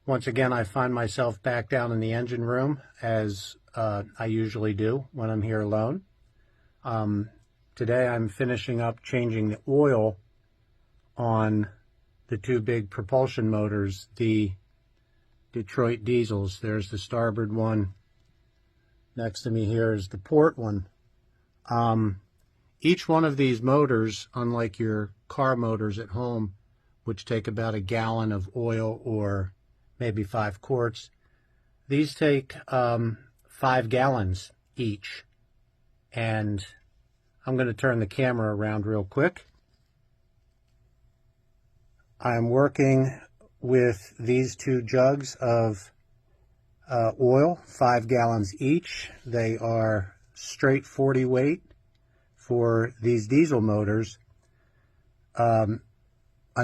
Once again, I find myself back down in the engine room, as I usually do when I'm here alone. Today I'm finishing up changing the oil on the two big propulsion motors, the Detroit diesels. There's the starboard one. Next to me here is the port one. Each one of these motors, unlike your car motors at home, which take about a gallon of oil or maybe 5 quarts, these take 5 gallons each. And I'm going to turn the camera around real quick. I'm working with these two jugs of oil, 5 gallons each. They are straight 40 weight for these diesel motors. A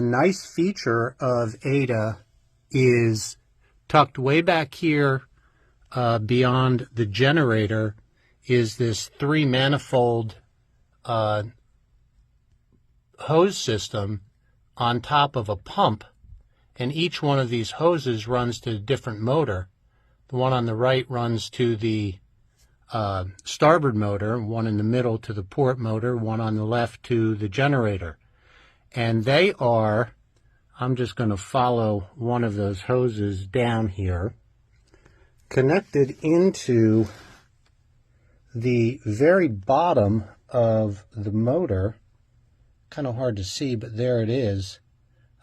nice feature of Ada is tucked way back here beyond the generator is this 3-manifold hose system on top of a pump, and each one of these hoses runs to a different motor. The one on the right runs to the starboard motor, one in the middle to the port motor, one on the left to the generator. And they are, I'm just going to follow one of those hoses down here, connected into the very bottom of the motor. Kind of hard to see, but there it is.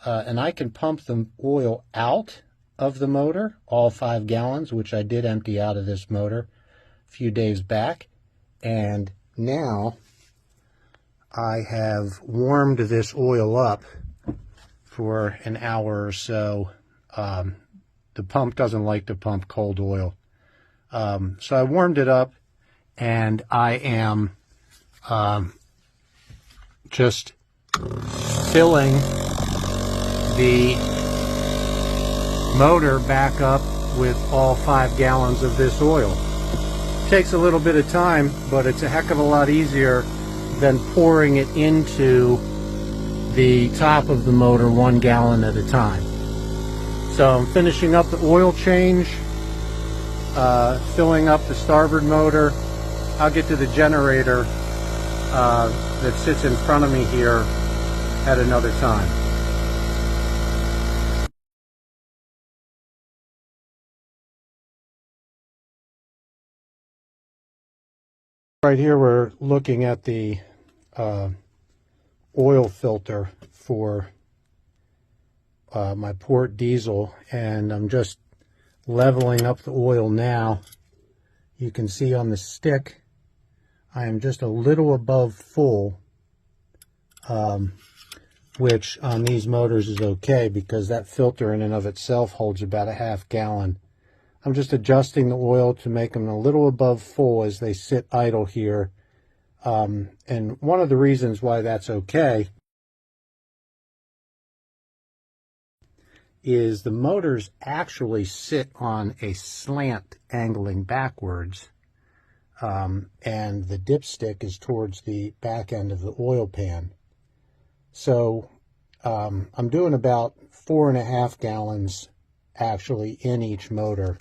And I can pump the oil out of the motor, all 5 gallons, which I did empty out of this motor a few days back. And now I have warmed this oil up for an hour or so. The pump doesn't like to pump cold oil. So I warmed it up, and I am just filling the motor back up with all 5 gallons of this oil. It takes a little bit of time, but it's a heck of a lot easier than pouring it into the top of the motor 1 gallon at a time. So I'm finishing up the oil change, filling up the starboard motor. I'll get to the generator that sits in front of me here at another time. Right here we're looking at the oil filter for my port diesel, and I'm just leveling up the oil now. You can see on the stick I am just a little above full, which on these motors is okay because that filter in and of itself holds about a ½ gallon. I'm just adjusting the oil to make them a little above full as they sit idle here. And one of the reasons why that's okay is the motors actually sit on a slant angling backwards, and the dipstick is towards the back end of the oil pan. So I'm doing about 4½ gallons actually in each motor.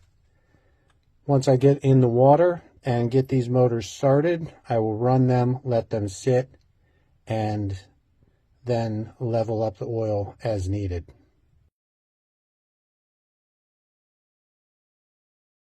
Once I get in the water and get these motors started, I will run them, let them sit, and then level up the oil as needed.